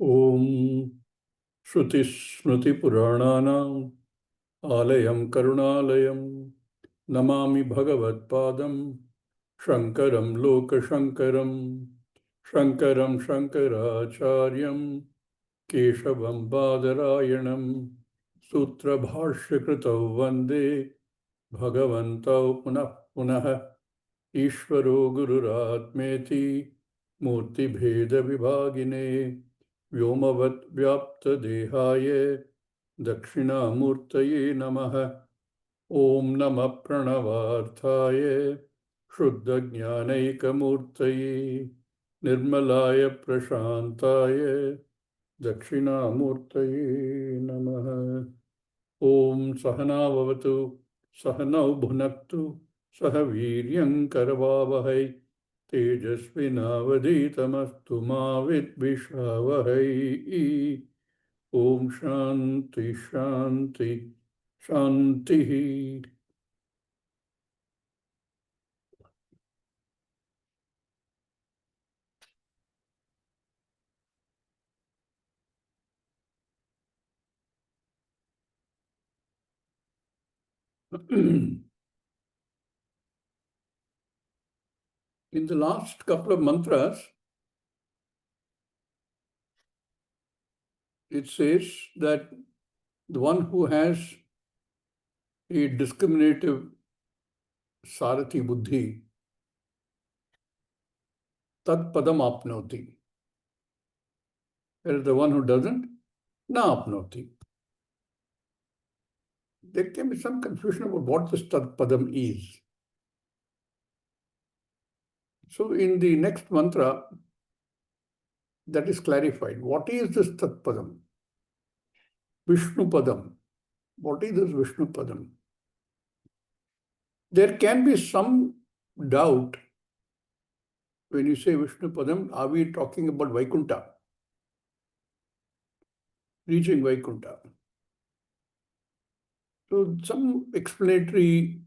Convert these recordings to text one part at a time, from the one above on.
Om Shruti Smriti Purananam Alayam Karunalayam Namami Bhagavad Padam Shankaram Loka Shankaram Shankaram Shankaracharyam Keshavam Badarayanam Sutra Bhashyakritav Vande Bhagavantau Punah Punah Ishvaro Gururatmeti Murti Bheda Vibhagine Vyomavat Vyapta Dehaye Dakshinamurtaye Namaha Om Namah Pranavarthaye Shuddha Jnanaikamurtaye Nirmalaya Prashantaye Dakshinamurtaye Namaha Om Sahana Vavatu Sahanau Bhunaktu Sahaviryam Karavavahai Tejasvinavaditamastu ma vidvishavahai. Om Shanti Shanti Shanti. In the last couple of mantras, it says that the one who has a discriminative Sarathi Buddhi, Tat Padam Apnoti. Whereas the one who doesn't, Na Apnoti. There can be some confusion about what this Tat Padam is. So in the next mantra, that is clarified. What is this Tat Padam? Vishnu Padam. What is this Vishnu Padam? There can be some doubt when you say Vishnu Padam, are we talking about Vaikuntha? Reaching Vaikuntha. So some explanatory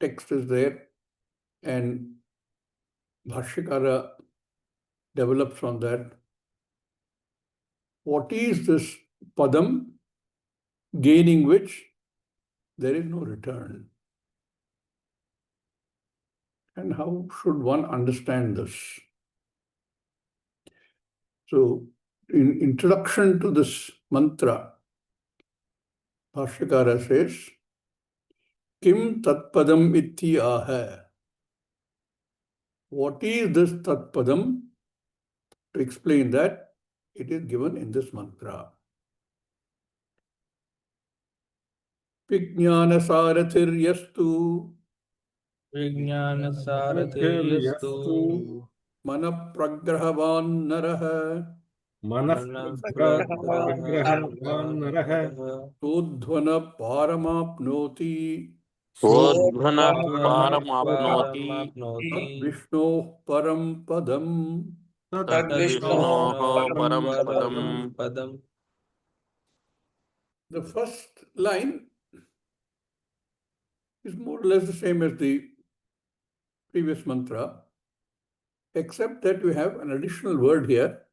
text is there and Bhashyakara develops on that. What is this Padam gaining which there is no return? And how should one understand this? So, in introduction to this mantra, Bhashyakara says, Kim Tatpadam Iti Aha. What is this Tatpadam? To explain that, it is given in this mantra. Vijnana Sarathir Yastu Vijnana-sarathiryastu Manapragrahavan Naraha Manapragrahavan Naraha Sodhvana Paramapnoti Sodhvana paramapnoti Paramapnoti Vishno Param Padam. Tad-Vishnoh Vishnoho param Param padam. Padam. The first line is more or less the same as the previous mantra, except that we have an additional word here,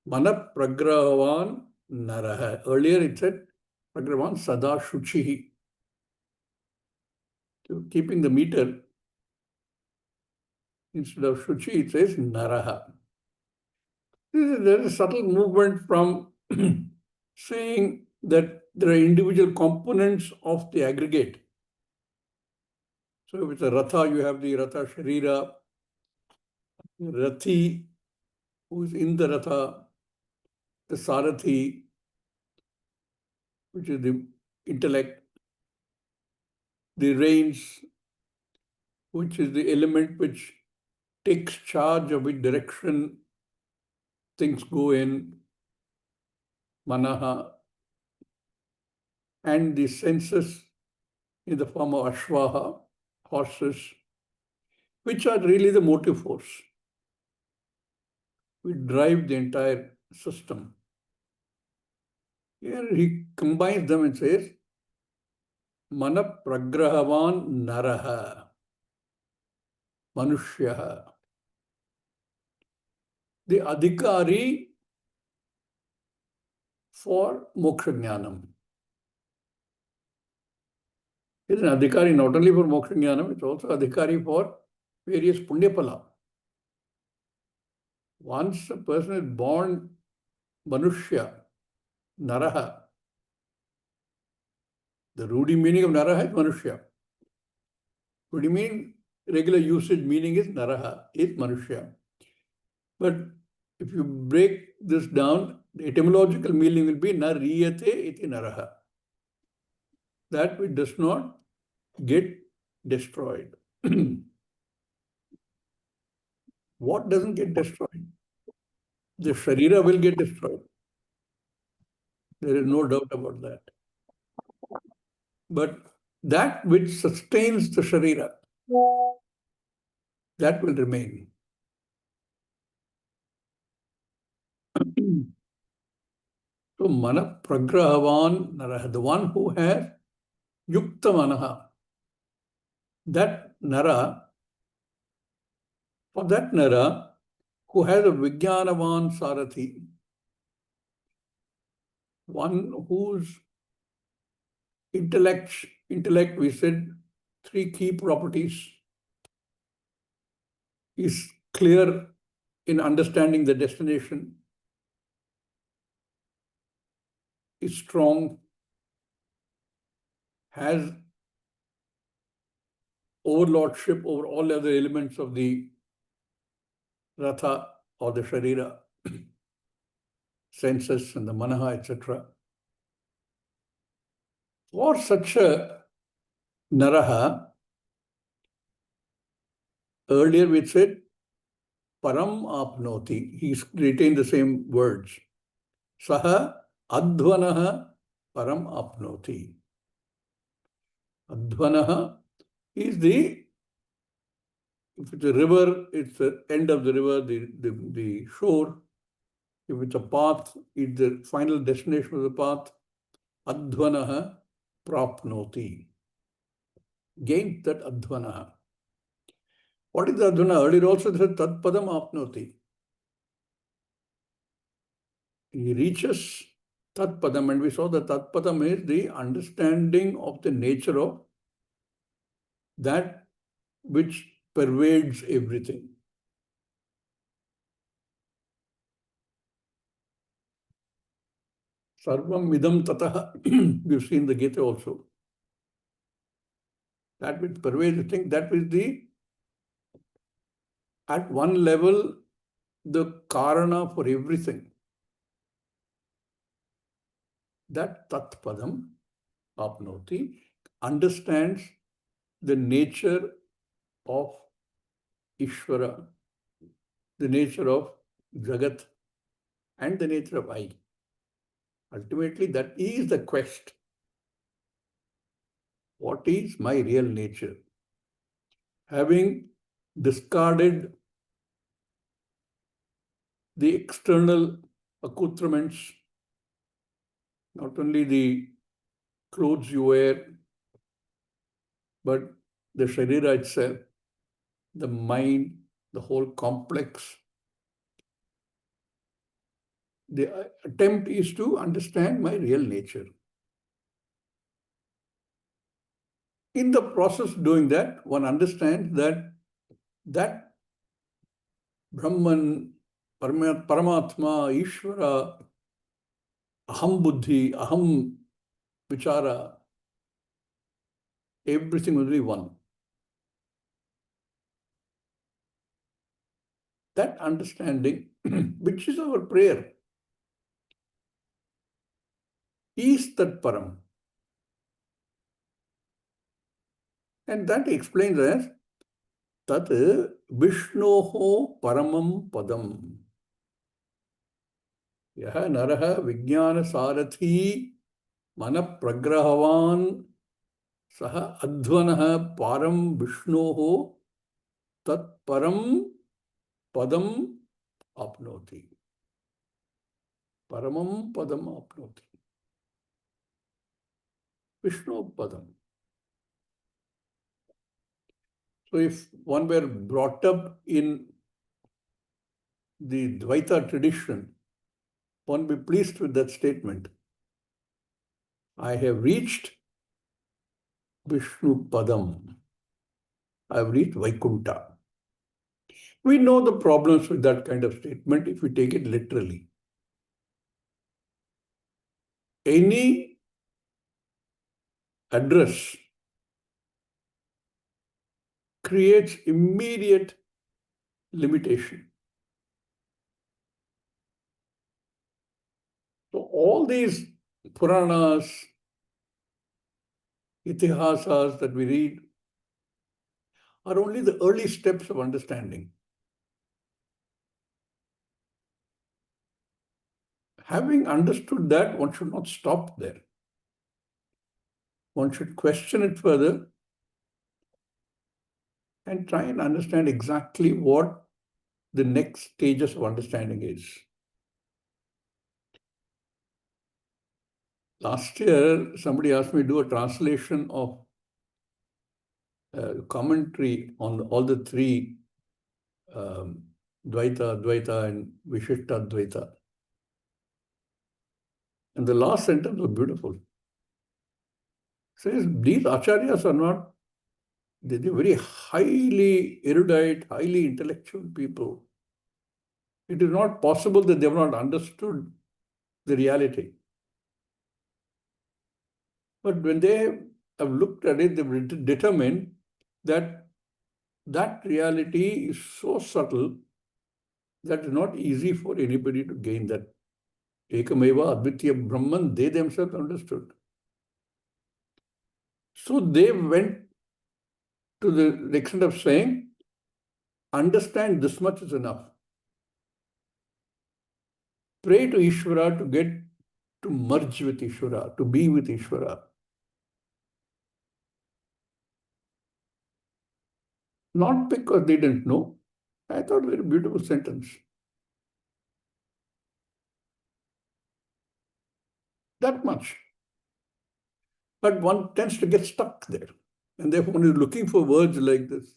Manapragrahavan Naraha. Earlier it said Pragrahavan Sada Shuchihi. So keeping the meter, instead of Shuchi, it says Naraha. There is a subtle movement from saying that there are individual components of the aggregate. So if it's a Ratha, you have the Ratha Sharira, Rathi, who is in the Ratha, the Sarathi, which is the intellect, the reins, which is the element which takes charge of which direction things go in, Manaha, and the senses in the form of Ashvaha, horses, which are really the motive force. We drive the entire system. Here he combines them and says, Mana Pragrahavan Naraha, Manushyaha. the adhikari for moksha jnanam. It is an adhikari not only for moksha jnanam, it's also adhikari for various punyapala. Once a person is born manushya, naraha, the Rudi meaning of naraha is manushya. Rudi meaning, regular usage meaning is naraha, is manushya. But if you break this down, the etymological meaning will be nariyate iti naraha. That which does not get destroyed. What doesn't get destroyed? The sharira will get destroyed. There is no doubt about that. But that which sustains the sharira, that will remain. So mana pragrahavan naraha, the one who has yukta manaha, that nara, for that nara, who has a vijnanavan sarathi, one whose intellect, we said, three key properties, is clear in understanding the destination, is strong, has overlordship over all other elements of the ratha or the sharira, senses and the manaha, etc. For such a naraha, earlier we said param apnoti, he's retained the same words. Saha advanaha param apnoti. Advanaha is the, if it's a river, it's the end of the river, the shore. If it's a path, it's the final destination of the path. Advanaha prapnoti. Gain that advanaha. What is the advana? Earlier also they said tatpadam apnoti. He reaches tatpadam, and we saw that tatpadam is the understanding of the nature of that which pervades everything. Sarvam idam tataha. We've seen the Gita also. That which pervades everything, that is the, at one level, the karana for everything. That tatpadam apnoti understands the nature of Ishvara, the nature of Jagat, and the nature of I. Ultimately, that is the quest. What is my real nature? Having discarded the external accoutrements, not only the clothes you wear, but the sharira itself, the mind, the whole complex. The attempt is to understand my real nature. In the process of doing that, one understands that Brahman, Paramatma, Ishvara, Aham Buddhi, Aham Vichara, everything will be one. That understanding, which is our prayer, is that Param. And that explains as Tat Vishnoho Paramam Padam. Yaha Naraha Vijnana Sarathi Mana Pragrahavan Saha Advanaha Param Vishnoho Tat Param Padam Apnoti. Paramam Padam Apnoti. Vishnu Padam. So if one were brought up in the Dvaita tradition, one be pleased with that statement. I have reached Vishnu Padam. I have reached Vaikunta. We know the problems with that kind of statement if we take it literally. Any address creates immediate limitation. So all these Puranas, Itihasas that we read are only the early steps of understanding. Having understood that, one should not stop there. One should question it further and try and understand exactly what the next stages of understanding is. Last year, somebody asked me to do a translation of commentary on all the three Dvaita, Advaita, and Vishishta Advaita. And the last sentence was beautiful. It says these acharyas are not, they're very highly erudite, highly intellectual people. It is not possible that they have not understood the reality. But when they have looked at it, they've determined that that reality is so subtle that it's not easy for anybody to gain that. Ekameva Advitya Brahman, they themselves understood. So they went to the extent of saying, understand this much is enough. Pray to Ishvara to get to merge with Ishvara, to be with Ishvara. Not because they didn't know. I thought very beautiful sentence. That much. But one tends to get stuck there. And therefore one is looking for words like this.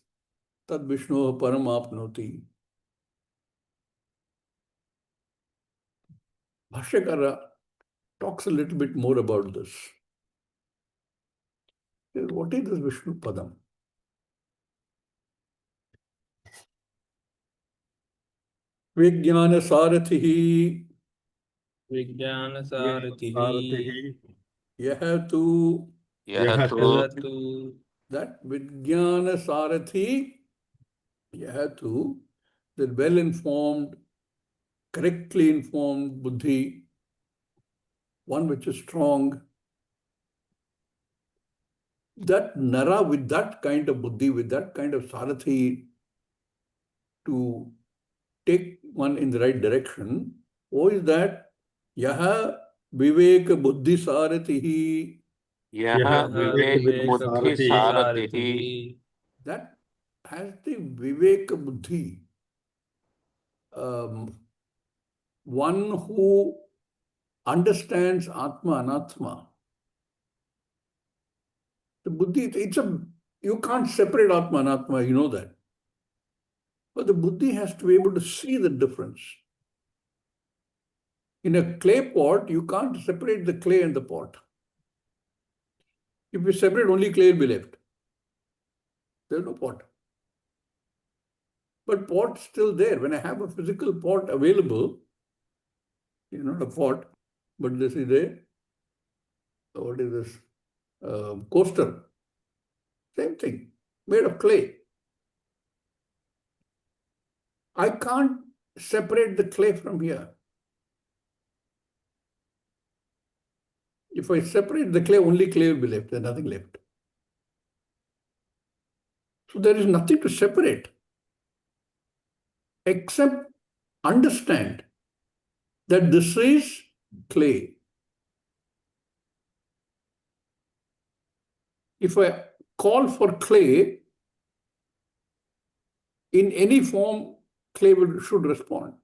Tad Vishnu Paramapnoti. Bhashyakara talks a little bit more about this. What is this Vishnu Padam? Vijnana Sarathihi सारथिः Yahatu. यः तु यः That Vijnana Sarathi Yahatu, the well-informed, correctly informed buddhi, one which is strong, that nara with that kind of buddhi, with that kind of sarathi to take one in the right direction, who is that? Yaha viveka buddhi saratihi. यः यः विवेक बुद्धि विवेकबुद्धिसारथिः सारथिः That has the viveka buddhi, one who understands Atma, Anatma. The buddhi, you can't separate Atma, Anatma, you know that. But the buddhi has to be able to see the difference. In a clay pot, you can't separate the clay and the pot. If you separate, only clay will be left. There's no pot. But pot's still there. When I have a physical pot available, not a pot, but this is what is this? Coaster. Same thing, made of clay. I can't separate the clay from here. If I separate the clay, only clay will be left. There's nothing left. So there is nothing to separate except understand that this is clay. If I call for clay, in any form, clay should respond.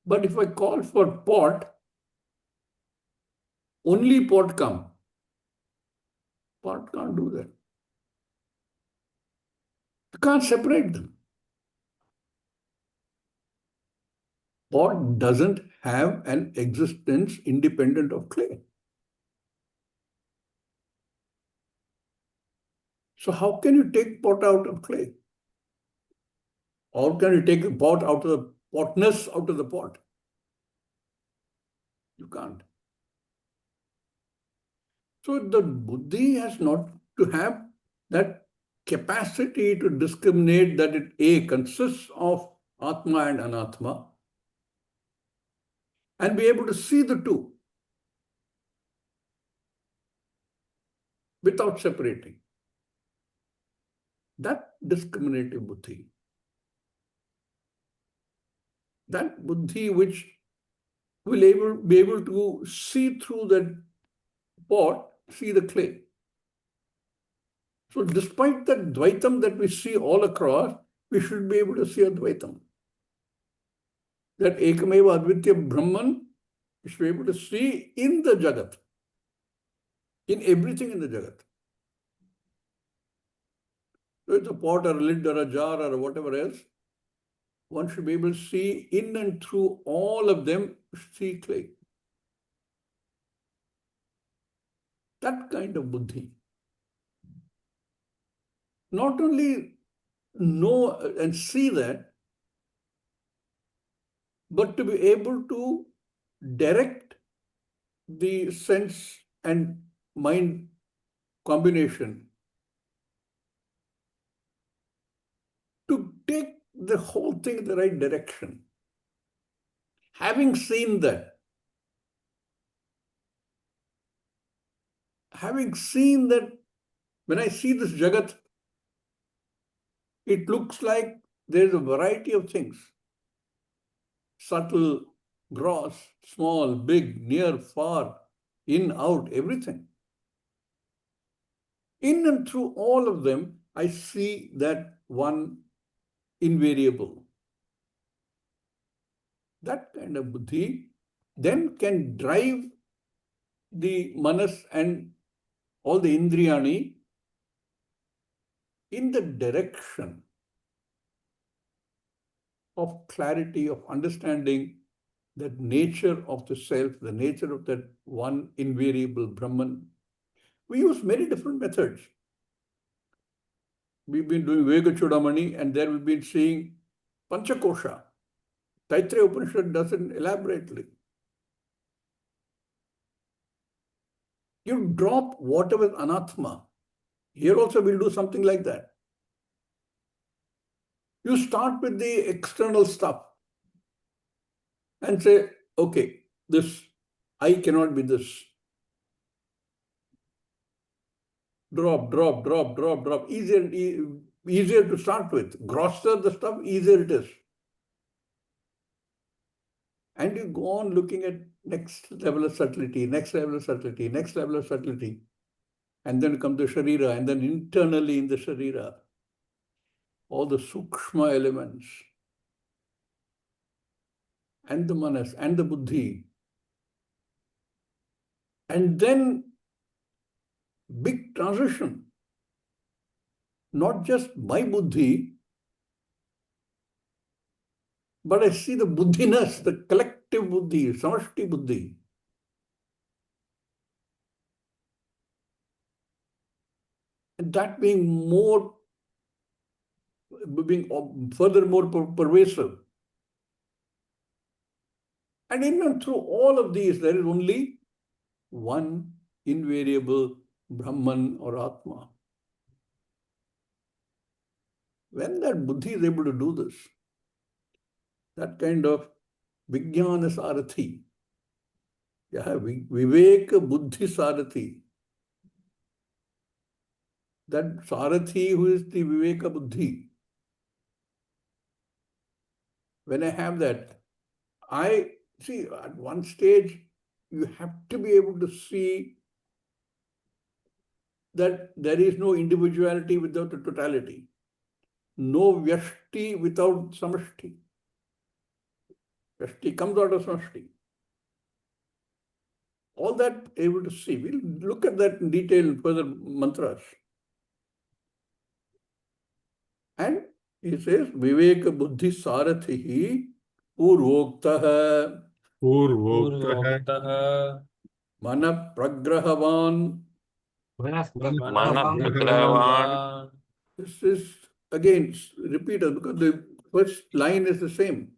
But if I call for pot, only pot come. Pot can't do that. You can't separate them. Pot doesn't have an existence independent of clay. So how can you take pot out of clay? Or can you take the pot out of the potness out of the pot? You can't. So the buddhi has not to have that capacity to discriminate that it A consists of Atma and Anatma and be able to see the two without separating. That discriminative buddhi, that buddhi which will be able to see through that pot, see the clay. So despite the Dvaitam that we see all across, we should be able to see Advaitam. That Ekameva Advitya Brahman, we should be able to see in the Jagat, in everything in the Jagat. So it's a pot or a lid or a jar or whatever else, one should be able to see in and through all of them, see clay. That kind of buddhi. Not only know and see that, but to be able to direct the sense and mind combination to take the whole thing in the right direction. Having seen that, when I see this Jagat, it looks like there's a variety of things. Subtle, gross, small, big, near, far, in, out, everything. In and through all of them, I see that one invariable. That kind of buddhi then can drive the manas and all the indriyani in the direction of clarity, of understanding that nature of the self, the nature of that one invariable Brahman. We use many different methods. We've been doing Vega Chudamani, and there we've been seeing Panchakosha. Taittiriya Upanishad does it elaborately. You drop whatever anatma. Here also we'll do something like that. You start with the external stuff and say, okay, this, I cannot be this. Drop, drop, drop, drop, drop. Easier to start with. Grosser the stuff, easier it is. And you go on looking at next level of subtlety, next level of subtlety, next level of subtlety. And then come the Sharira, and then internally in the Sharira, all the Sukshma elements, and the Manas, and the Buddhi. And then big transition. Not just my Buddhi, but I see the Buddhiness, the collective Buddhi, Samashti Buddhi. And that being furthermore pervasive. And in and through all of these, there is only one invariable Brahman or Atma. When that Buddhi is able to do this, that kind of Vijnana Sarathi, Viveka Buddhi Sarathi, that Sarathi who is the Viveka Buddhi, when I have that, I see at one stage, you have to be able to see that there is no individuality without a totality, no Vyashti without Samashti. Vyashti comes out of Samashti. All that able to see. We'll look at that in detail in further mantras. And he says, Viveka Buddhi Sarathihi Purvoktaha पूर्वोक्तः Mana Pragrahavan. मनः This is again repeated because the first line is the same.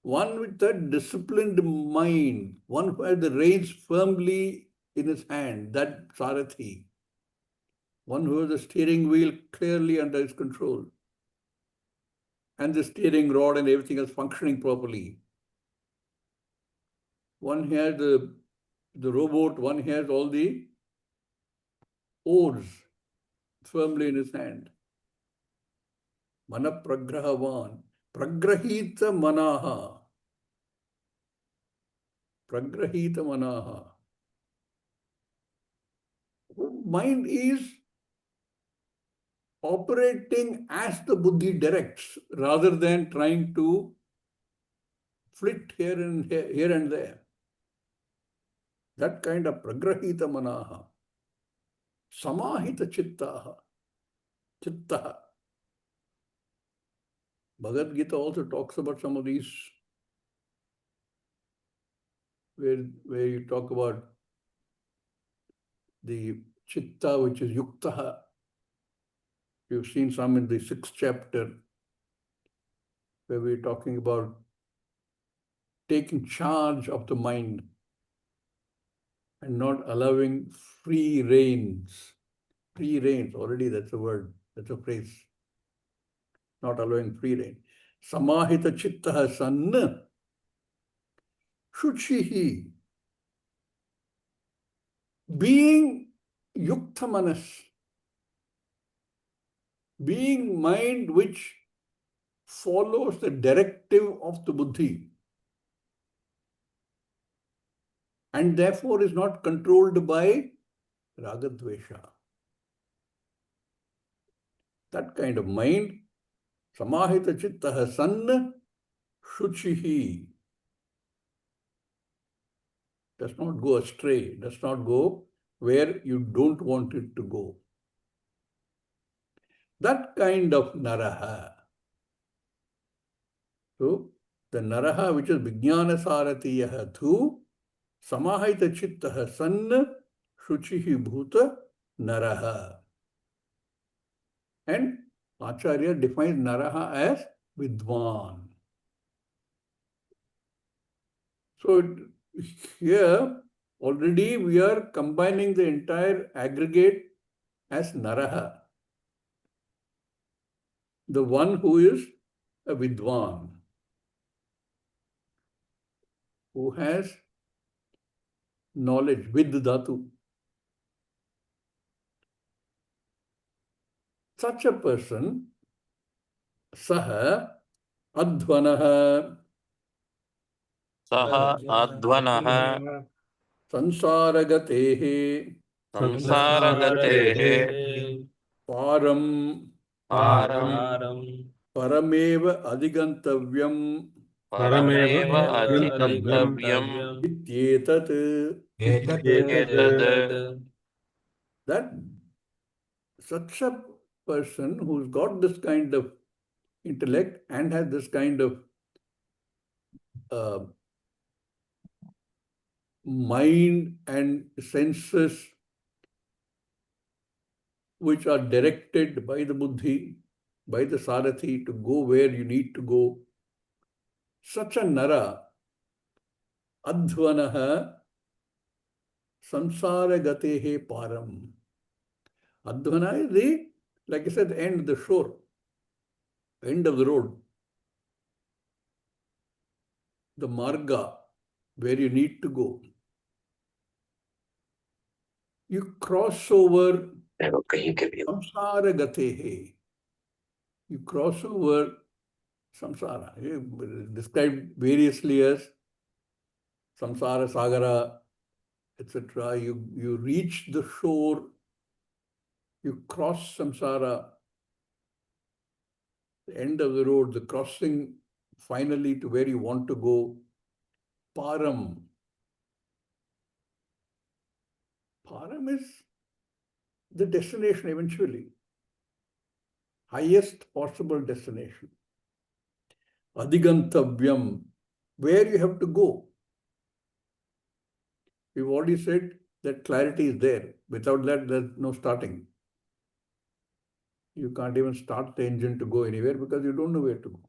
One with a disciplined mind, one who has the reins firmly in his hand, that Sarathi. One who has the steering wheel clearly under his control. And the steering rod and everything is functioning properly. One has the rowboat, one has all the oars firmly in his hand. Mana pragrahavan. Pragrahita manaha. Pragrahita manaha. Mind is operating as the buddhi directs rather than trying to flit here and there. That kind of pragrahita manaha. Samahita chittaha. Chittaha. Bhagavad Gita also talks about some of these where you talk about the chitta, which is yuktaha. You've seen some in the 6th chapter where we're talking about taking charge of the mind and not allowing free reins. Free reins, already that's a word, that's a phrase. Not allowing free rein. Samahita chittaha sanna shuchihi. Being yukta manas. Being mind which follows the directive of the buddhi and therefore is not controlled by ragadvesha. That kind of mind, samahita chittaha sanna shuchihi, does not go astray, does not go where you don't want it to go. That kind of naraha. So, the naraha which is vijnana saratiyaha thu samahita chittaha sanna shuchihi bhuta naraha. And Acharya defines naraha as vidwan. So here already we are combining the entire aggregate as naraha. The one who is a vidwan, who has knowledge, vid dhatu. Such a person, saha advanaha सः अध्वनः sansaragatehe संसारगतेः param पारम् parameva adigantavyam परमेव अधिगन्तव्यम् ityetat. एतद् That such a person who's got this kind of intellect and has this kind of mind and senses which are directed by the buddhi, by the sarathi to go where you need to go. Such a nara, advanaha samsara gatehe param. Advana is the, like I said, the end, the shore, end of the road. The marga, where you need to go. You cross over samsara gatehe. You cross over samsara. Described variously as samsara, sagara, etc. You reach the shore, you cross samsara, the end of the road, the crossing finally to where you want to go. Param. Param is the destination eventually. highest possible destination. Adigantavyam, where you have to go. We've already said that clarity is there. Without that, there's no starting. You can't even start the engine to go anywhere because you don't know where to go.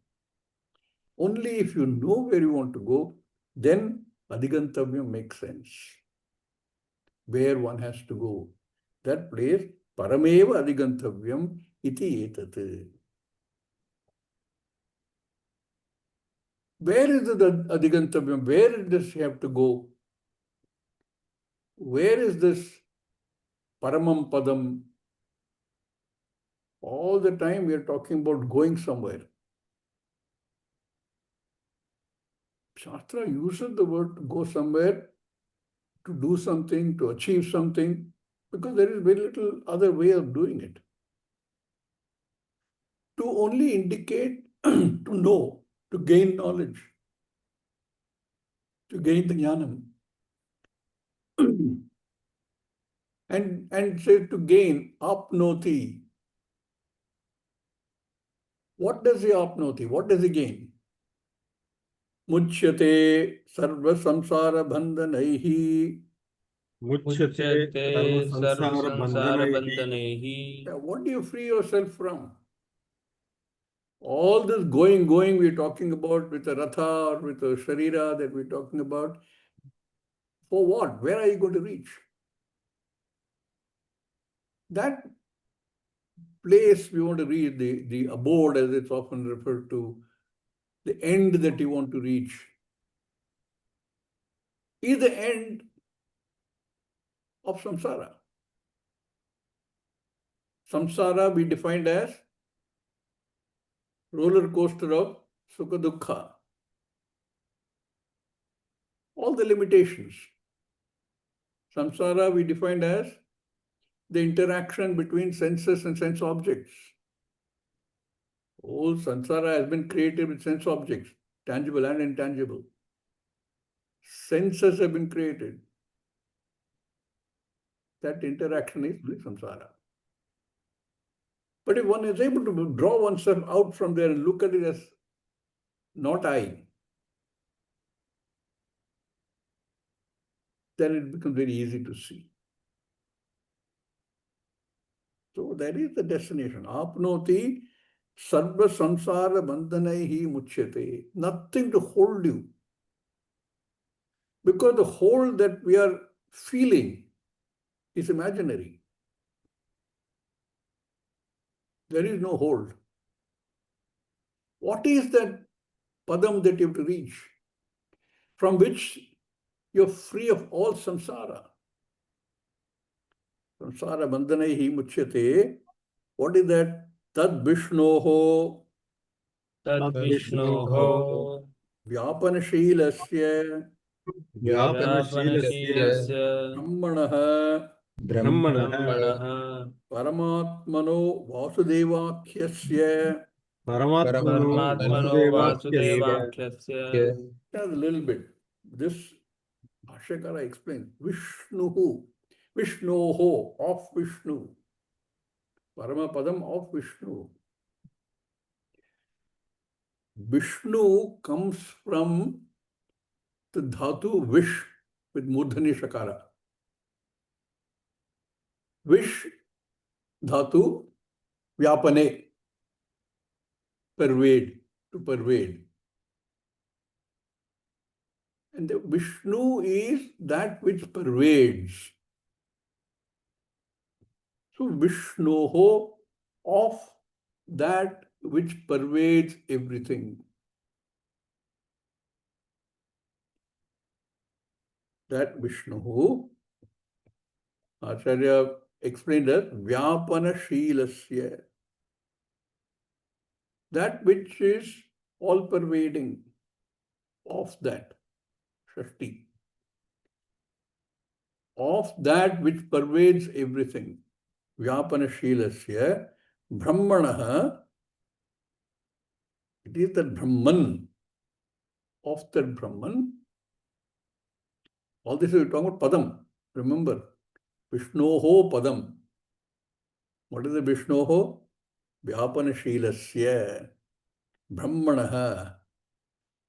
Only if you know where you want to go, then Adigantavyam makes sense. Where one has to go. That place, Parameva Adigantavyam iti etat. Where is the Adigantavyam? Where does he have to go? Where is this Paramam Padam? All the time we are talking about going somewhere. Shastra uses the word to go somewhere, to do something, to achieve something, because there is very little other way of doing it. To only indicate, to know, to gain knowledge, to gain the jnanam. and say to gain, apnoti. What does he apnoti? What does he gain? Muchyate sarva samsara bandhanaihi. Muchyate sarva samsara bandhanaihi. What do you free yourself from? All this going, we're talking about with a ratha or with a sharira that we're talking about. For what? Where are you going to reach? That place we want to reach, the abode as it's often referred to, the end that you want to reach, is the end of samsara. Samsara we defined as roller coaster of sukha dukkha. All the limitations. Samsara we defined as the interaction between senses and sense objects. All samsara has been created with sense objects, tangible and intangible. Senses have been created. That interaction is really samsara. But if one is able to draw oneself out from there and look at it as not I, then it becomes very easy to see. So that is the destination. Apnoti sarva samsara bandhanaihi muchyate. Nothing to hold you. Because the hold that we are feeling is imaginary. There is no hold. What is that padam that you have to reach, from which you're free of all samsara? Samsara bandhanaihi muchyate. What is that? Tad Vishnoho Tad Vishnoho Vyapanashilasya Vyapanashilasya Brahmanaha Brahmanaha Paramatmano Vasudevakhyasya. Paramatmano Vasudevakhyasya. A little bit. This Ashakara explains. Vishnuhu. Vishnoho, of Vishnu. Paramapadam of Vishnu. Vishnu comes from the dhatu vish with murdhani shakara. Vish dhatu vyapane, pervade, to pervade. And the Vishnu is that which pervades. So Vishnoho, of that which pervades everything. That Vishnu, Acharya explained as Vyapanashilasya. That which is all pervading, of that, Shashti. Of that which pervades everything. Vyapanashilasya Brahmanaha. It is that Brahman, of that Brahman. All this is talking about Padam. Remember, Vishnoho Padam. What is the Vishnoho? Vyapanashilasya, Brahmanaha,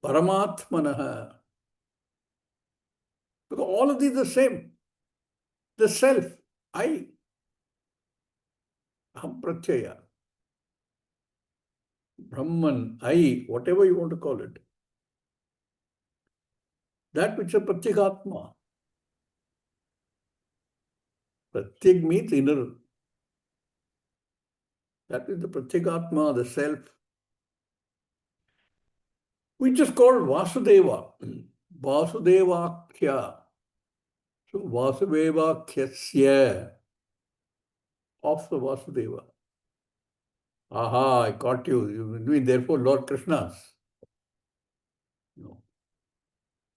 Paramatmanaha. Because all of these are the same. The self, I, Aham Pratyaya, Brahman, I, whatever you want to call it. That which is Pratyekatma. Pratyek means inner. That is the Pratyekatma, the self, which is called Vasudeva. Vasudevakya. So Vasudevakyasya, of the Vasudeva. Aha, I caught you. You mean therefore Lord Krishna's. No.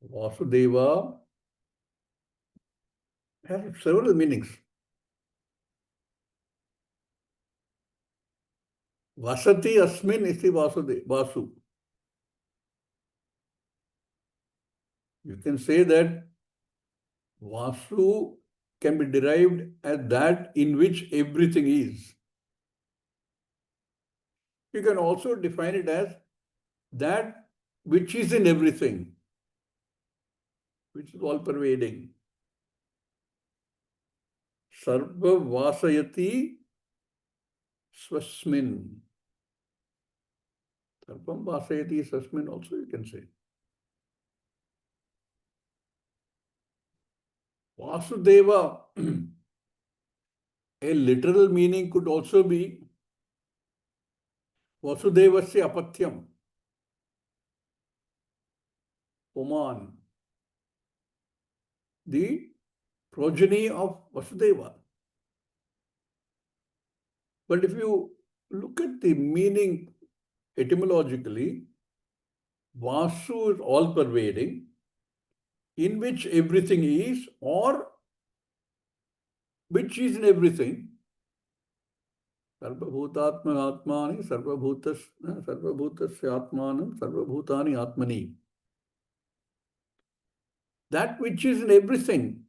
Vasudeva has several meanings. Vasati asmin iti Vasu. You can say that Vasu can be derived as that in which everything is. You can also define it as that which is in everything, which is all pervading. Sarva Vasayati Swasmin. Sarvam Vasayati Swasmin also you can say. Vasudeva, a literal meaning could also be Vasudevasya Apatyam, Oman, the progeny of Vasudeva. But if you look at the meaning etymologically, Vasu is all pervading, in which everything is, or which is in everything. Sarvabhutatman Atmani, Sarvabhutasya Atmanam, Sarvabhutani Atmani. That which is in everything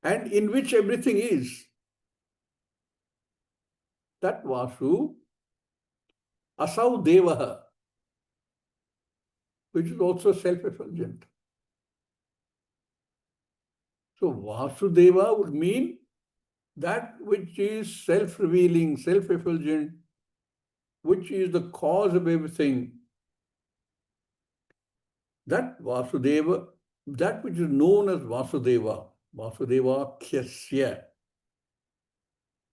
and in which everything is. That Vasu, Asau Devaha, which is also self-effulgent. So Vasudeva would mean that which is self-revealing, self-effulgent, which is the cause of everything. That Vasudeva, that which is known as Vasudeva, Vasudevakhyasya,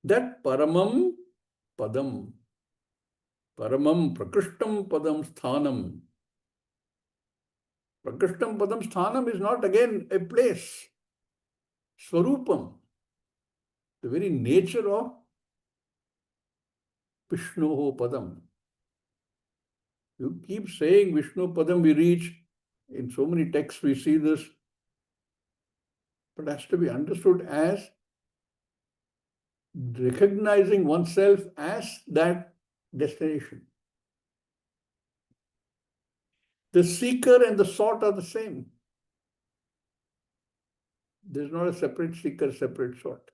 that Paramam Padam, Paramam Prakrishtam Padam Sthanam. Prakrishtam Padam Sthanam is not again a place. Swarupam, the very nature of Vishnu Padam. You keep saying Vishnu Padam we reach. In so many texts we see this. But it has to be understood as recognizing oneself as that destination. The seeker and the sought are the same. There's not a separate seeker, separate sought.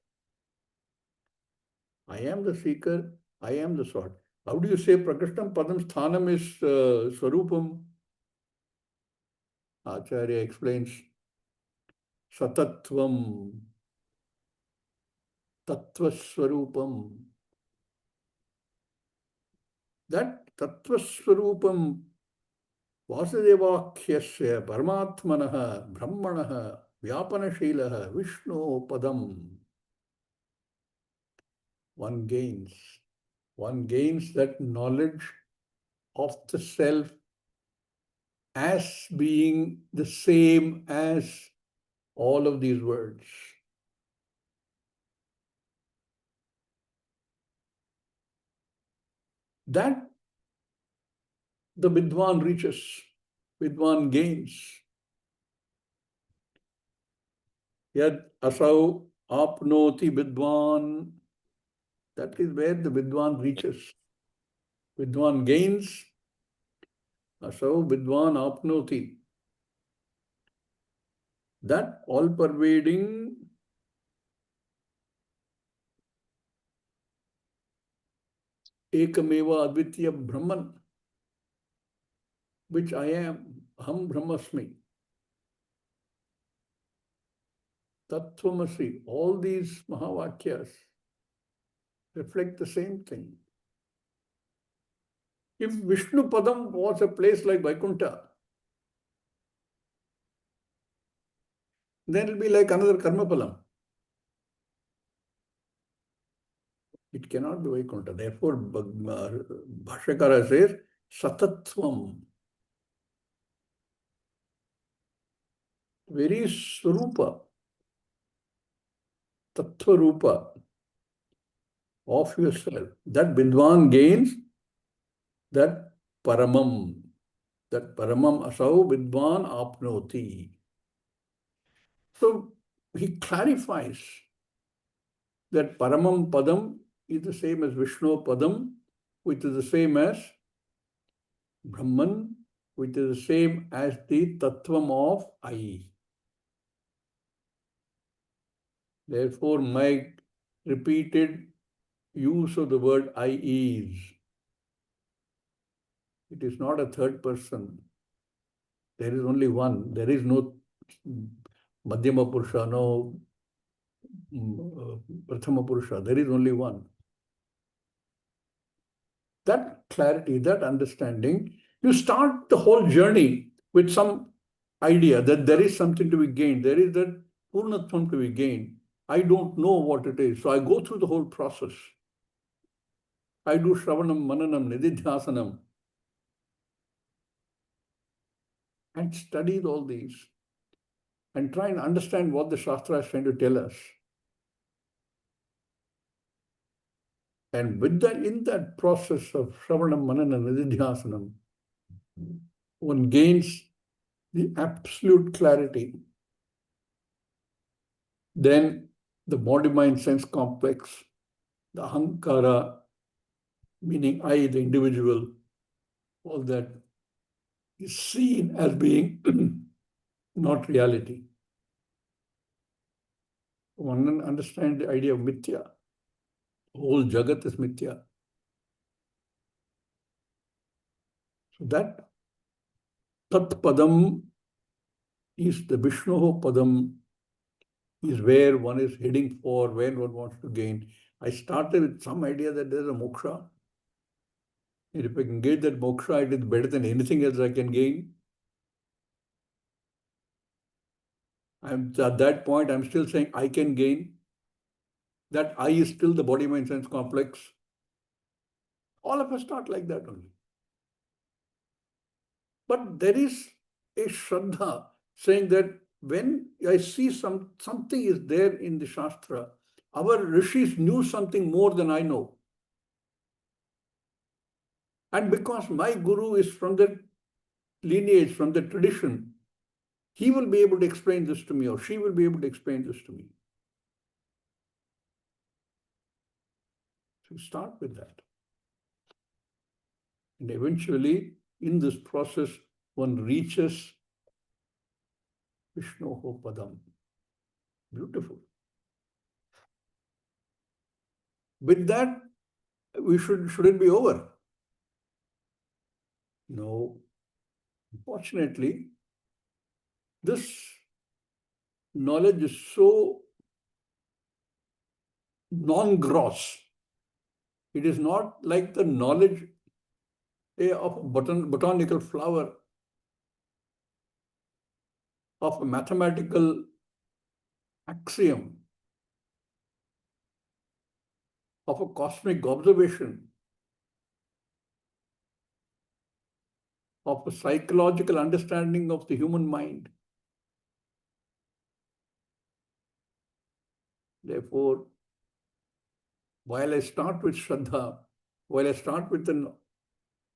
I am the seeker, I am the sought. How do you say Prakrishtam Padam Sthanam is Swarupam? Acharya explains Satatvam, Tattva Swarupam. That Tattva Swarupam Vasudevakhyasya Paramatmanaha Brahmanaha Vyapanashilaha Vishnu Padam. One gains that knowledge of the self as being the same as all of these words. That the Vidwan reaches, Vidwan gains. Yad asau apnoti Vidwan. That is where the Vidwan reaches. Vidwan gains. Asau Vidwan apnoti. That all-pervading Ekameva Advitya Brahman, which I am, Aham Brahmasmi. Tattvamasi, all these Mahavakyas reflect the same thing. If Vishnu Padam was a place like Vaikuntha, then it will be like another Karmapalam. It cannot be Vaikuntha. Therefore, Bhashyakara says, Satatvam. Very Swarupa, Tattva Rupa of yourself. That Vidwan gains that Paramam. That Paramam Asau Vidwan Apnoti. So he clarifies that Paramam Padam is the same as Vishnu Padam, which is the same as Brahman, which is the same as the Tattvam of I. Therefore, my repeated use of the word I is. It is not a third person. There is only one. There is no Madhyama Purusha, no Prathama Purusha. There is only one. That clarity, that understanding, you start the whole journey with some idea that there is something to be gained. There is that Purnatvam to be gained. I don't know what it is. So I go through the whole process. I do Shravanam, Mananam, Nididhyasanam, and study all these and try and understand what the Shastra is trying to tell us. And with that, in that process of Shravanam, Mananam, Nididhyasanam, one gains the absolute clarity. Then the body-mind sense complex, the ahankara, meaning I, the individual, all that is seen as being not reality. One understands the idea of mithya. Whole jagat is mithya. So that tat padam is the Vishnu padam, is where one is heading for, when one wants to gain. I started with some idea that there is a moksha. And if I can get that moksha, it is better than anything else I can gain. At that point, I'm still saying I can gain. That I is still the body, mind, sense complex. All of us start like that only. But there is a Shraddha saying that when I see something is there in the Shastra, our rishis knew something more than I know. And because my guru is from the lineage, from the tradition, he will be able to explain this to me, or she will be able to explain this to me. So start with that. And eventually, in this process, one reaches Vishnu Padam. Beautiful. With that, should it be over? No. Unfortunately, this knowledge is so non-gross. It is not like the knowledge of a botanical flower, of a mathematical axiom, of a cosmic observation, of a psychological understanding of the human mind. Therefore, while I start with Shraddha, while I start with the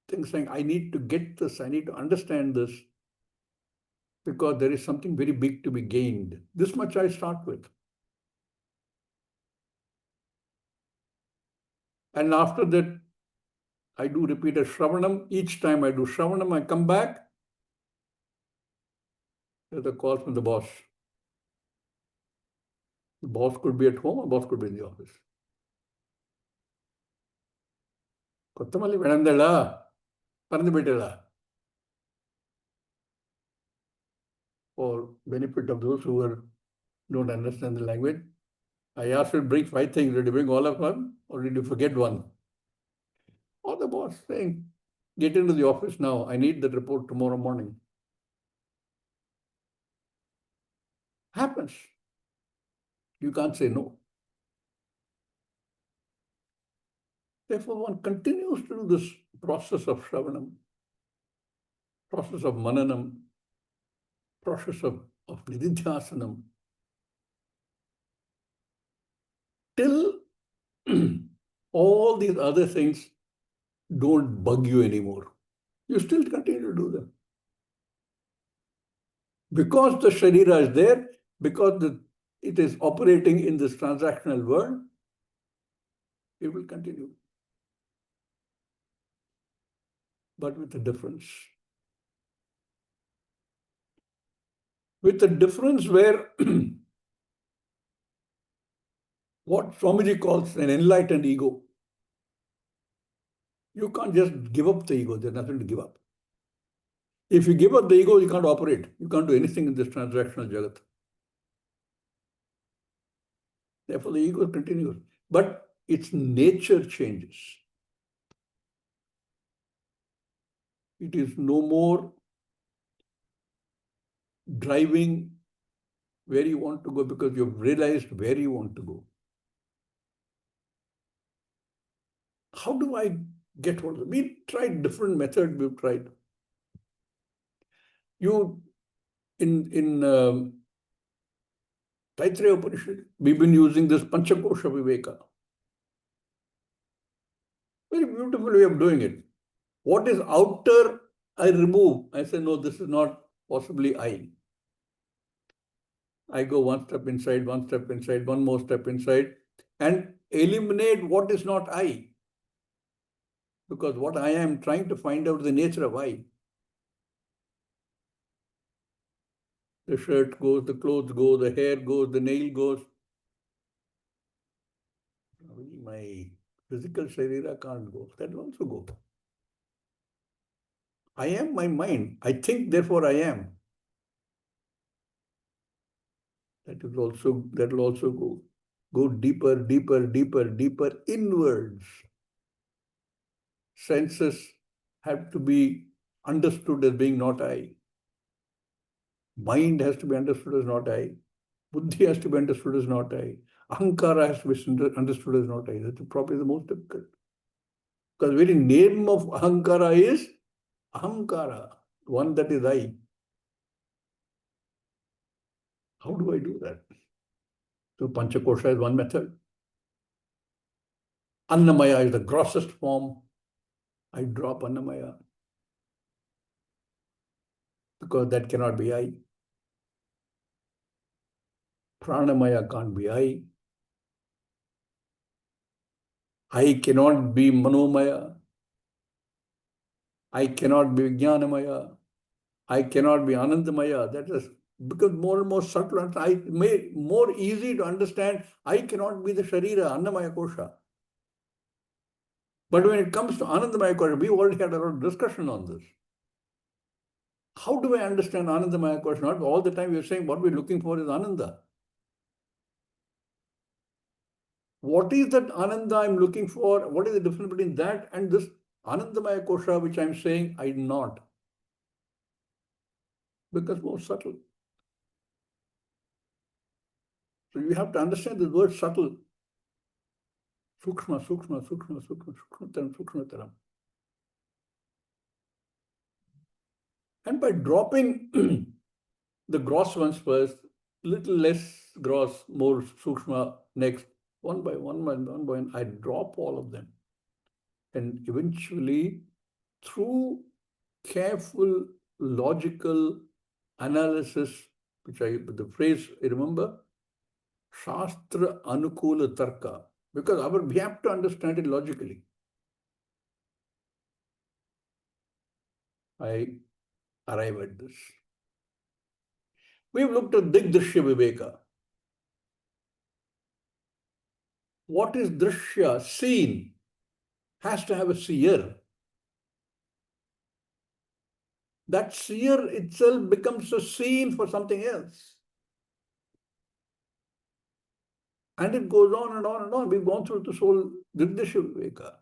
thing saying, I need to get this, I need to understand this, because there is something very big to be gained. This much I start with. And after that, I do repeat a Shravanam. Each time I do Shravanam, I come back. There's a call from the boss. The boss could be at home, or boss could be in the office. Kottamali Venandala, Parandibitala. For benefit of those who don't understand the language, I asked you to bring 5 things. Did you bring all of them or did you forget one? Or the boss saying, get into the office now. I need that report tomorrow morning. Happens. You can't say no. Therefore, one continues to do this process of Shravanam, process of Mananam, process of Nididhyasanam, till all these other things don't bug you anymore. You still continue to do them. Because the Sharira is there, because it is operating in this transactional world, it will continue. But with a difference. With a difference where what Swamiji calls an enlightened ego. You can't just give up the ego. There's nothing to give up. If you give up the ego, you can't operate. You can't do anything in this transactional jagat. Therefore, the ego continues. But its nature changes. It is no more driving where you want to go because you've realized where you want to go. How do I get hold of it? We tried different methods. We've tried. In Taittiriya Upanishad, we've been using this Panchakosha Viveka. Very beautiful way of doing it. What is outer, I remove. I say, no, this is not possibly I. I go one step inside, one more step inside, and eliminate what is not I. Because what I am trying to find out the nature of I. The shirt goes, the clothes go, the hair goes, the nail goes. My physical sharira can't go. That will also go. I am my mind. I think, therefore I am. That will also go deeper, deeper, deeper, deeper inwards. Senses have to be understood as being not I. Mind has to be understood as not I. Buddhi has to be understood as not I. Ahankara has to be understood as not I. That's probably the most difficult. Because the very name of Ahankara is Ahankara, one that is I. How do I do that? So Panchakosha is one method. Annamaya is the grossest form. I drop Annamaya. Because that cannot be I. Pranamaya can't be I. I cannot be Manomaya. I cannot be Jnanamaya. I cannot be Anandamaya. That is because more and more subtle and more easy to understand. I cannot be the Sharira, Annamaya Kosha. But when it comes to Anandamaya Kosha, we already had a lot of discussion on this. How do I understand Anandamaya Kosha? Not all the time we're saying what we're looking for is Ananda. What is that Ananda I'm looking for? What is the difference between that and this Anandamaya Kosha, which I'm saying I'm not? Because more subtle. So you have to understand the word subtle. Sukshma, sukshma, sukshma, sukshma, sukshmataram, sukshmataram. And by dropping the gross ones first, little less gross, more sukshma next, one by one, I drop all of them. And eventually, through careful, logical analysis, the phrase, I remember, Shastra Anukula Tarka, because we have to understand it logically. I arrive at this. We've looked at Digdrishya Viveka. What is Drishya? Seen. has to have a seer. That seer itself becomes a scene for something else. And it goes on and on and on. We've gone through this whole Nirdesha Viveka.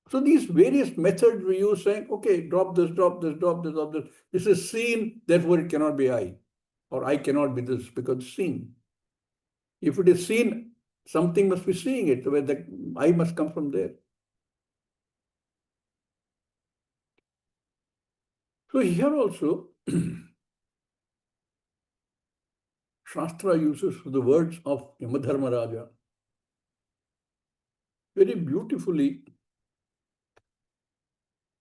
So these various methods we use saying, okay, drop this, drop this, drop this, drop this. This is seen, therefore it cannot be I. Or I cannot be this because it's seen. If it is seen, something must be seeing it, where the I must come from there. So here also, Shastra uses the words of Yamadharmaraja very beautifully,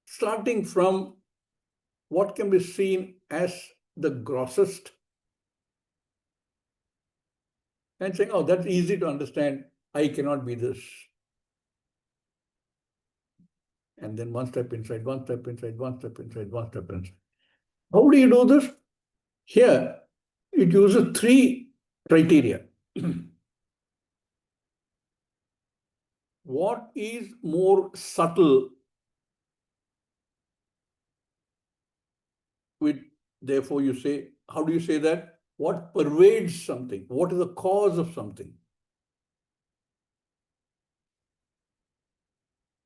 starting from what can be seen as the grossest and saying, oh, that's easy to understand. I cannot be this. And then one step inside, one step inside, one step inside, one step inside. How do you do this? Here, it uses three criteria. What is more subtle with, therefore you say, how do you say that? What pervades something? What is the cause of something?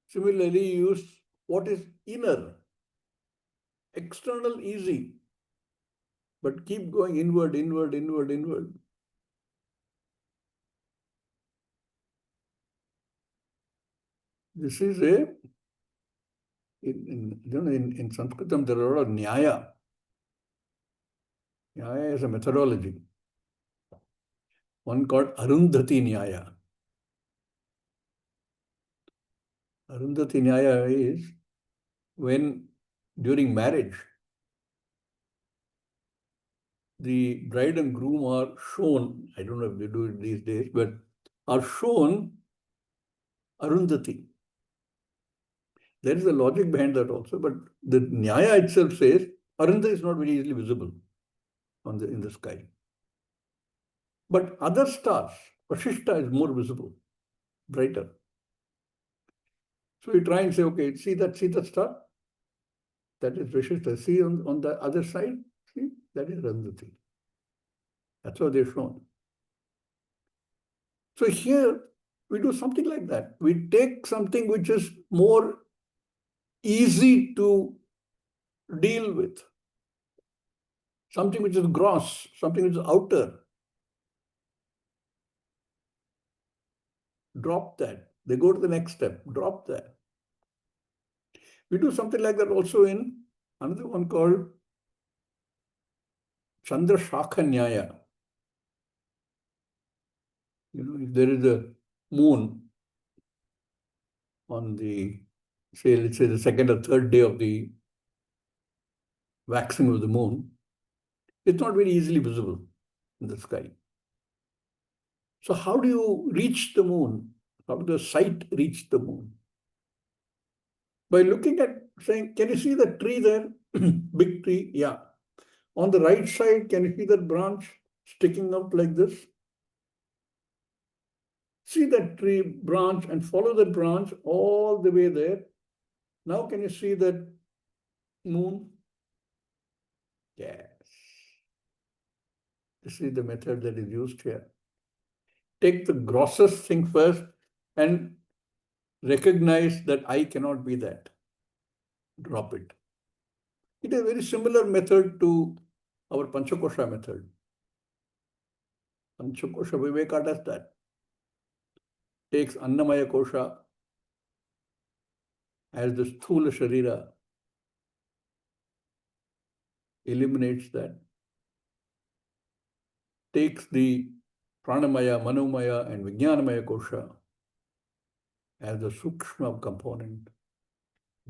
Similarly, you use what is inner. External, easy. But keep going inward, inward, inward, inward. This is a, in Sanskritam, there are a lot of nyaya. Nyaya is a methodology. One called Arundhati Nyaya. Arundhati Nyaya is when during marriage, the bride and groom are shown, I don't know if they do it these days, but are shown Arundhati. There is a logic behind that also, but the Nyaya itself says Arundhati is not very easily visible in the sky. But other stars, Vashishta is more visible, brighter. So you try and say, okay, see that star? That is Vashishta. See on the other side? See, that is Arundhati. That's how they're shown. So here we do something like that. We take something which is more easy to deal with, something which is gross, something which is outer. Drop that. They go to the next step. Drop that. We do something like that also in another one called Chandra Shakha Nyaya. If there is a moon on the, let's say the second or third day of the waxing of the moon, it's not very easily visible in the sky. So how do you reach the moon? How does the sight reach the moon? By looking at, saying, can you see the tree there? Big tree? Yeah. On the right side, can you see that branch sticking out like this? See that tree branch and follow that branch all the way there. Now can you see that moon? Yes. This is the method that is used here. Take the grossest thing first and recognize that I cannot be that. Drop it. It is a very similar method to our Panchakosha method. Panchakosha Viveka does that. Takes Annamaya Kosha as the Sthula Sharira, eliminates that. Takes the Pranamaya, Manomaya and Vijnanamaya Kosha as the Sukshma component.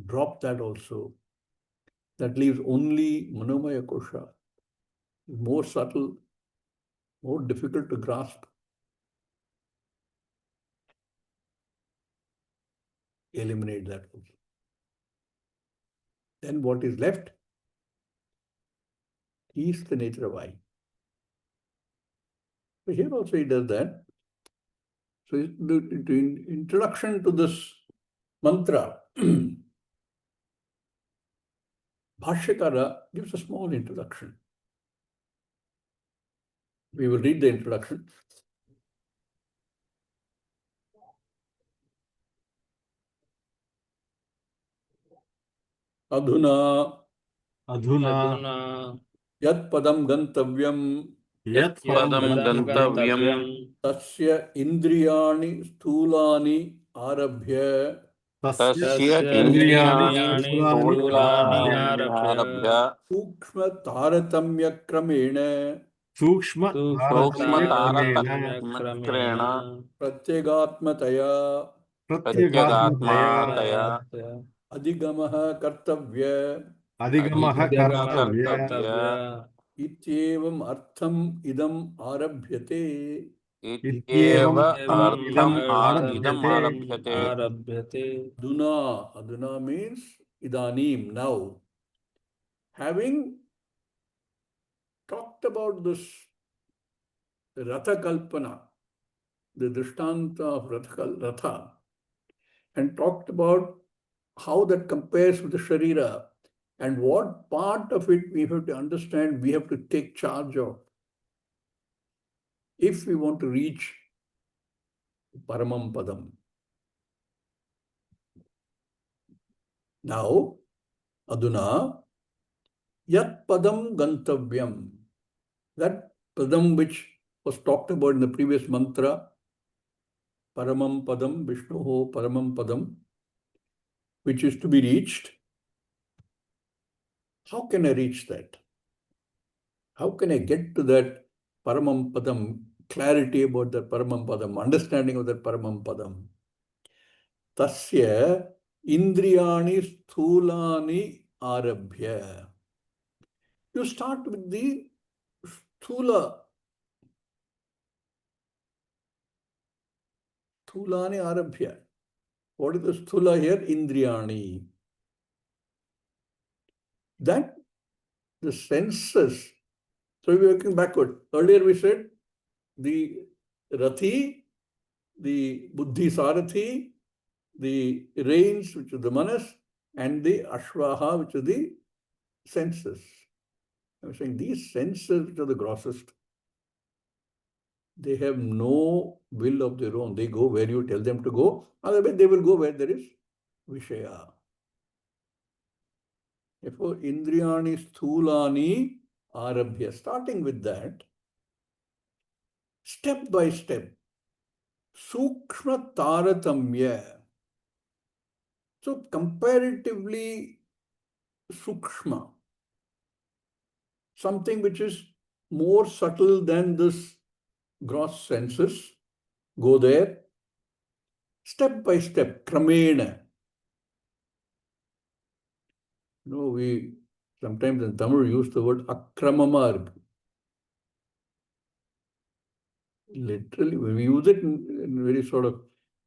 Drop that also. That leaves only Manomaya Kosha. More subtle, more difficult to grasp. Eliminate that also. Then what is left is the nature of I. So here also he does that. So the introduction to this mantra, Bhashyakara gives a small introduction. We will read the introduction. Adhuna yat padam gantavyam Yat padam gantavyam tasya indriyani stulani arabhya tasya indriyani indriyani स्थूलानि स्थूलानि आरभ्य sukshma taratamya kramena सूक्ष्म सूक्ष्मतारतम्यक्रमेण तारतम्यक्रेण pratyagatmataya प्रत्यगात्मतया adhigamaha kartavya अधिगमः कर्तव्य कर्तव्य ityevam artham idam arabhyate. इत्येव एवम् अर्थम् इदम् अर्थम् आरभ्यते. आरभ्यते. Aduna means idanim, now. Having talked about this Ratha Kalpana, the Drishtanta of Ratha, and talked about how that compares with the Sharira and what part of it we have to understand, we have to take charge of if we want to reach Paramam Padam. Now, Aduna, Yat Padam Gantavyam, that Padam which was talked about in the previous mantra, Paramam Padam, Vishnuho Paramam Padam, which is to be reached. How can I reach that? How can I get to that Paramam Padam, clarity about that Paramam Padam, understanding of that Paramam Padam? Tasya Indriyani Sthulani Arabhya. You start with the Sthula. Sthulani Arabhya. What is the Sthula here? Indriyani. That the senses. So we're working backward. Earlier we said the Rathi, the Buddhi Sarathi, the reins, which is the manas, and the Ashvaha, which is the senses. I'm saying these senses, which are the grossest, they have no will of their own. They go where you tell them to go. Otherwise, they will go where there is Vishaya. Therefore, Indriyani Sthulani Arabhya. Starting with that, step by step, Sukshma Taratamya. So, comparatively Sukshma, something which is more subtle than this gross senses, go there, step by step, Kramena. We sometimes in Tamil use the word Akramamarg. Literally, we use it in very sort of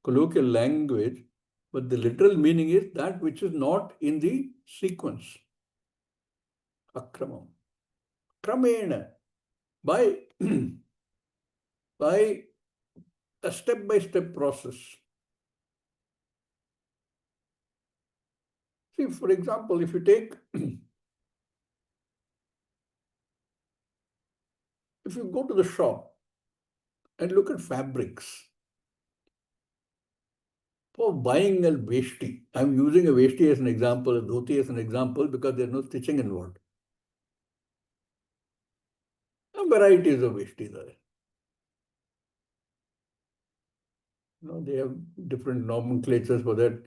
colloquial language, but the literal meaning is that which is not in the sequence. Akramam. Kramena. By a step-by-step process. See, for example, if you take, if you go to the shop and look at fabrics, for buying a veshti, I'm using a veshti as an example, a dhoti as an example, because there's no stitching involved. Varieties of veshti there. They have different nomenclatures for that,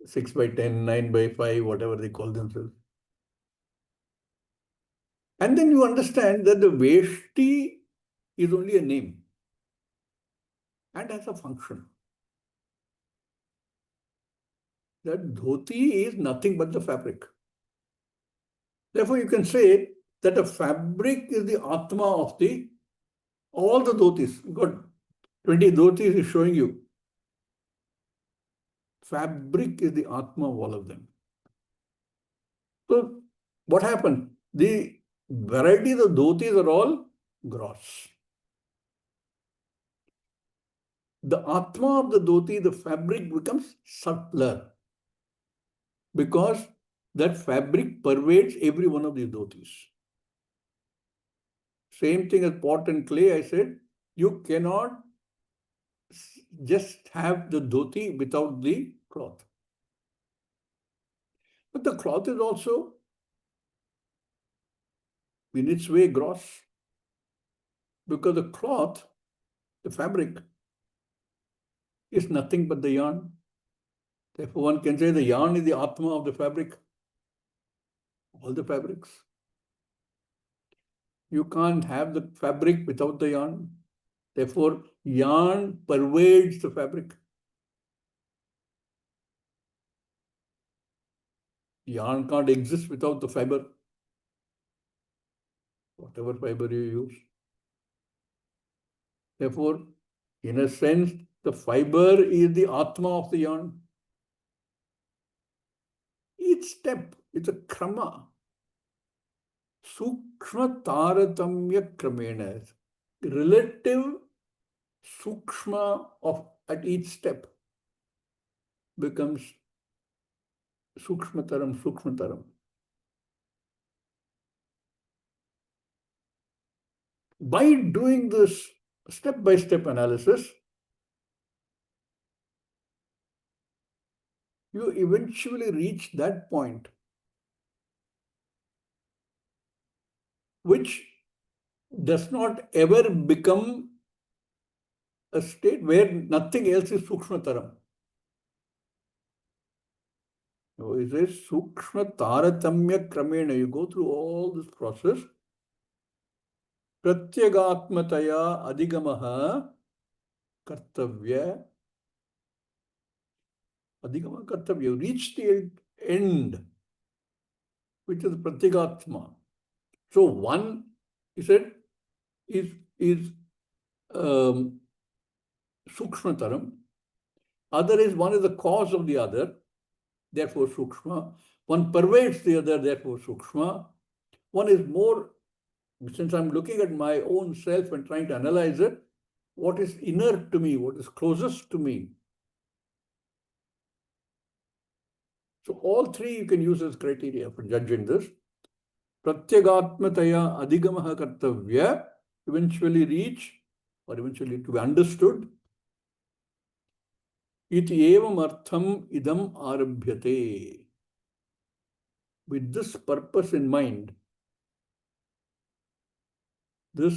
6 by 10, 9 by 5, whatever they call themselves. And then you understand that the veshti is only a name and has a function. That dhoti is nothing but the fabric. Therefore, you can say that a fabric is the atma of all the dhotis. Got 20 dhotis is showing you. Fabric is the atma of all of them. So, what happened? The varieties of dhotis are all gross. The atma of the dhoti, the fabric, becomes subtler. because that fabric pervades every one of these dhotis. Same thing as pot and clay, I said, you cannot just have the dhoti without the cloth. But the cloth is also, in its way, gross, because the cloth, the fabric, is nothing but the yarn. Therefore, one can say the yarn is the Atma of the fabric. All the fabrics. You can't have the fabric without the yarn. Therefore, yarn pervades the fabric. Yarn can't exist without the fiber. Whatever fiber you use. Therefore, in a sense, the fiber is the Atma of the yarn. Each step is a krama. Sukshma taratamya kramena. Relative sukshma of at each step becomes sukshmataram, sukshmataram. By doing this step-by-step analysis, you eventually reach that point which does not ever become a state where nothing else is sukshmataram. So it says sukshma taratamya kramena. You go through all this process. Pratyagatmataya adigamaha kartavya. Adigama kartavya. You reach the end, which is pratyagatma. So one, he said, is sukshmataram. Other is one is the cause of the other, therefore sukshma. One pervades the other, therefore sukshma. One is more, since I'm looking at my own self and trying to analyze it, what is inner to me, what is closest to me. So all three you can use as criteria for judging this. Pratyagatmataya adigamaha kartavya, eventually reach, or eventually to be understood. Iti evam artham idam arabhyate. With this purpose in mind, this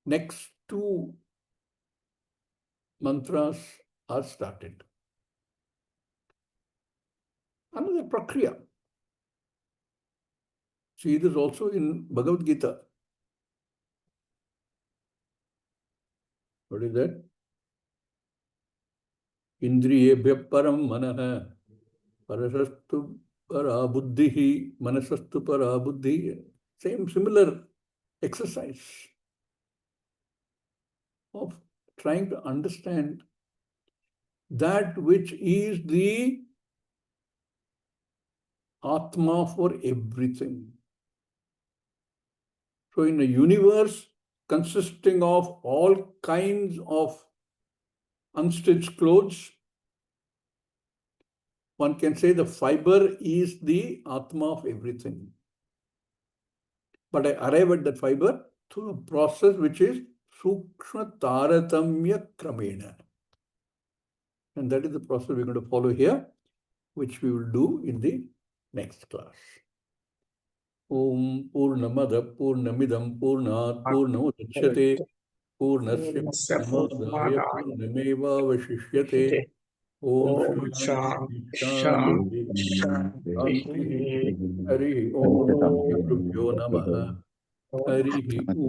next two mantras are started. Another prakriya. See this also in Bhagavad Gita. What is that? Indriyebhya param manaha parasastu para buddhihi manasastu para buddhi. Similar exercise of trying to understand that which is the Atma for everything. So in a universe consisting of all kinds of unstitched clothes, one can say the fiber is the Atma of everything. But I arrive at that fiber through a process which is Sukshma Taratamya Kramena. And that is the process we're going to follow here, which we will do in the next class. Om Purnamada Purnamidam Purnat Purnamudachyate Purnasya Purnamadaya Purnameva Vashishyate. Om Shanti Shanti Shanti Hari Om Shri Gurubhyo Namaha Hari Om.